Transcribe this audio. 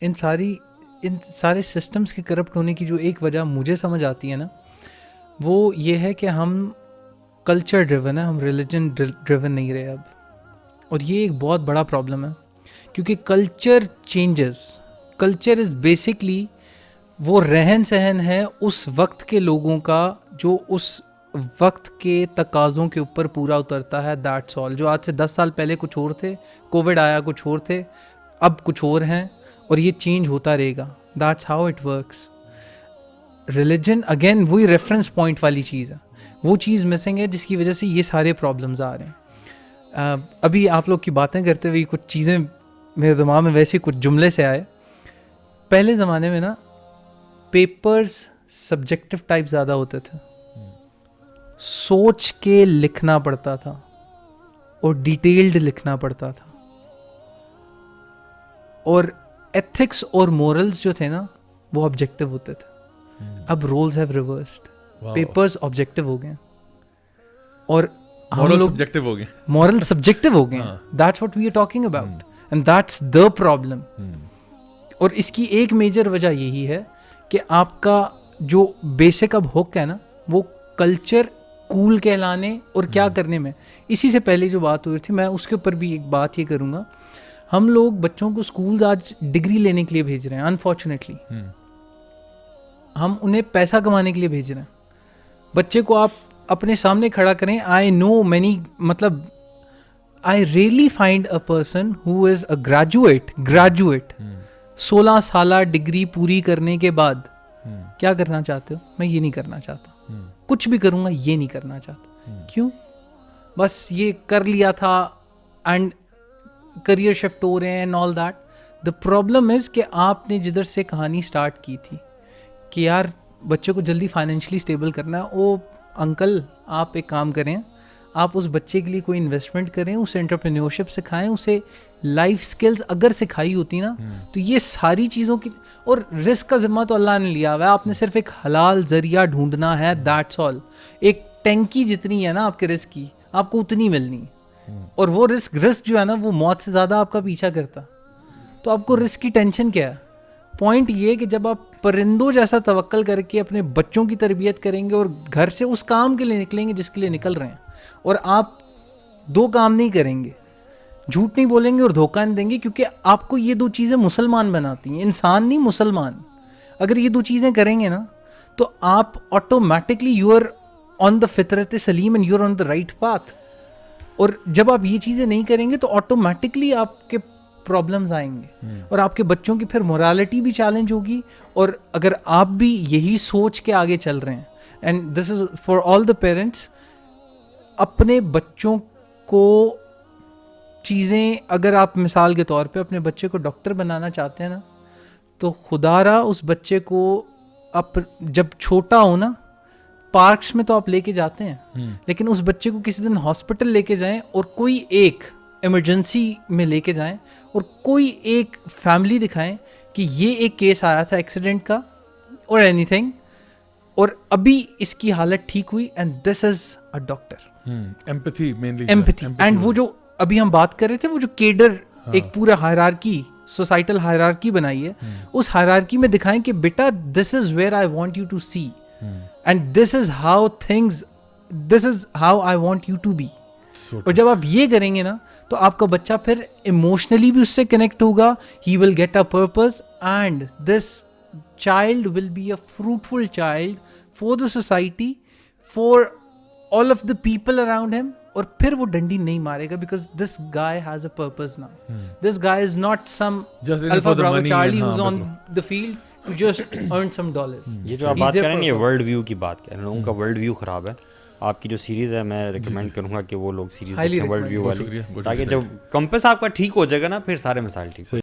ان سارے سسٹمز کے کرپٹ ہونے کی جو ایک وجہ مجھے سمجھ آتی ہے نا، وہ یہ ہے کہ ہم کلچر ڈریون ہیں، ہم ریلیجن ڈریون نہیں رہے اب. اور یہ ایک بہت بڑا پرابلم ہے، کیونکہ culture changes. Culture is basically وہ رہن سہن ہے اس وقت کے لوگوں کا جو اس وقت کے تقاضوں کے اوپر پورا اترتا ہے. That's all. جو آج سے 10 سال پہلے کچھ اور تھے، کووڈ آیا کچھ اور تھے، اب کچھ اور ہیں، اور یہ چینج ہوتا رہے گا. That's how it works. Religion again وہی ریفرنس پوائنٹ والی چیز ہے، وہ چیز مسنگ ہے جس کی وجہ سے یہ سارے پرابلمز آ رہے ہیں. ابھی آپ لوگ کی باتیں کرتے ہوئے کچھ چیزیں میرے دماغ میں ویسے کچھ جملے سے آئے. پہلے زمانے میں نا پیپرز سبجیکٹو ٹائپ زیادہ ہوتے تھے، سوچ کے لکھنا پڑتا تھا اور ڈیٹیلڈ لکھنا پڑتا تھا. اور ایتھکس اور مورلز جو تھے نا وہ آبجیکٹو ہوتے تھے. اب rules have reversed. Papers objective ہو گئے اور مورل سبجیکٹو ہو گئے. مورل سبجیکٹو ہو گئے. That's what we are talking about and that's the problem. اور اس کی ایک میجر وجہ یہی ہے کہ آپ کا جو بیسک اب ہک ہے نا وہ کلچر کول کہلانے اور کیا کرنے میں. اسی سے پہلے جو بات ہوئی تھی میں اس کے اوپر بھی ایک بات یہ کروں گا. ہم لوگ بچوں کو اسکول آج ڈگری لینے کے لیے بھیج رہے ہیں. انفارچونیٹلی ہم انہیں پیسہ کمانے کے لیے بھیج رہے ہیں. بچے کو آپ اپنے سامنے کھڑا کریں. آئی نو مینی، مطلب I really find a person who is a graduate 16 سالہ ڈگری پوری کرنے کے بعد کیا کرنا چاہتے ہو؟ میں یہ نہیں کرنا چاہتا. کچھ بھی کروں گا یہ نہیں کرنا چاہتا. کیوں؟ بس یہ کر لیا تھا اینڈ کریئر شفٹ ہو رہے ہیں and all that. The problem is کہ آپ نے جدھر سے کہانی اسٹارٹ کی تھی کہ یار بچے کو جلدی فائنینشلی اسٹیبل کرنا ہے، او انکل آپ ایک کام کریں، آپ اس بچے کے لیے کوئی انویسٹمنٹ کریں، اسے انٹرپرینیورشپ سکھائیں، اسے لائف سکلز اگر سکھائی ہوتی نا تو یہ ساری چیزوں کی. اور رسک کا ذمہ تو اللہ نے لیا ہوا ہے، آپ نے صرف ایک حلال ذریعہ ڈھونڈنا ہے. That's all. ایک ٹینکی جتنی ہے نا آپ کے رسک کی آپ کو اتنی ملنی ہے. اور وہ رسک جو ہے نا وہ موت سے زیادہ آپ کا پیچھا کرتا. تو آپ کو رسک کی ٹینشن کیا ہے؟ پوائنٹ یہ کہ جب آپ پرندوں جیسا توکل کر کے اپنے بچوں کی تربیت کریں گے اور گھر سے اس کام کے لیے نکلیں گے جس کے لیے نکل رہے ہیں، اور آپ 2 کام نہیں کریں گے، جھوٹ نہیں بولیں گے اور دھوکہ نہیں دیں گے، کیونکہ آپ کو یہ 2 چیزیں مسلمان بناتی ہیں، انسان نہیں مسلمان. اگر یہ 2 چیزیں کریں گے نا تو آپ automatically you are on the فطرت سلیم and you are on the right path. اور جب آپ یہ چیزیں نہیں کریں گے تو آٹومیٹکلی آپ کے پرابلمز آئیں گے اور آپ کے بچوں کی پھر مورالٹی بھی چیلنج ہوگی. اور اگر آپ بھی یہی سوچ کے آگے چل رہے ہیں، and this is for all the parents, اپنے بچوں کو چیزیں، اگر آپ مثال کے طور پہ اپنے بچے کو ڈاکٹر بنانا چاہتے ہیں نا تو خدا را اس بچے کو جب چھوٹا ہو نا پارکس میں تو آپ لے کے جاتے ہیں، لیکن اس بچے کو کسی دن ہاسپٹل لے کے جائیں اور کوئی ایک ایمرجنسی میں لے کے جائیں اور کوئی ایک فیملی دکھائیں کہ یہ ایک کیس آیا تھا ایکسیڈنٹ کا اور اینی تھنگ، اور ابھی اس کی حالت ٹھیک ہوئی، and this is a doctor. Empathy mainly, empathy. And وہ جو ابھی ہم بات کر رہے تھے وہ جو کیڈر ایک پورا ہائرارکی، سوسائٹل ہائرارکی بنائی ہے، اس ہائرارکی میں دکھائیں کہ بیٹا this is where I want you to see and this is how things, this is how I want you to be. اور جب آپ یہ کریں گے نا تو آپ کا بچہ پھر ایموشنلی بھی اس سے کنیکٹ ہوگا. He will get a purpose and this child will be a fruitful child for the society, for all of the people around him. اور پھر وہ ڈنڈی نہیں مارے گا because this guy has a purpose now. This guy is not some alpha bravo charlie who's on the field to just earn some dollars. یہ جو آپ بات کر رہے ہیں یہ ورلڈ ویو کی بات کر رہے ہیں، لوگوں کا ورلڈ ویو خراب ہے. آپ کی جو سیریز ہے میں ریکمینڈ کروں گا کہ وہ لوگ سیریز دیکھیں ورلڈ ویو والی، تاکہ جب کمپس آپ کا ٹھیک ہو جائے گا نا پھر سارے مسائل ٹھیک.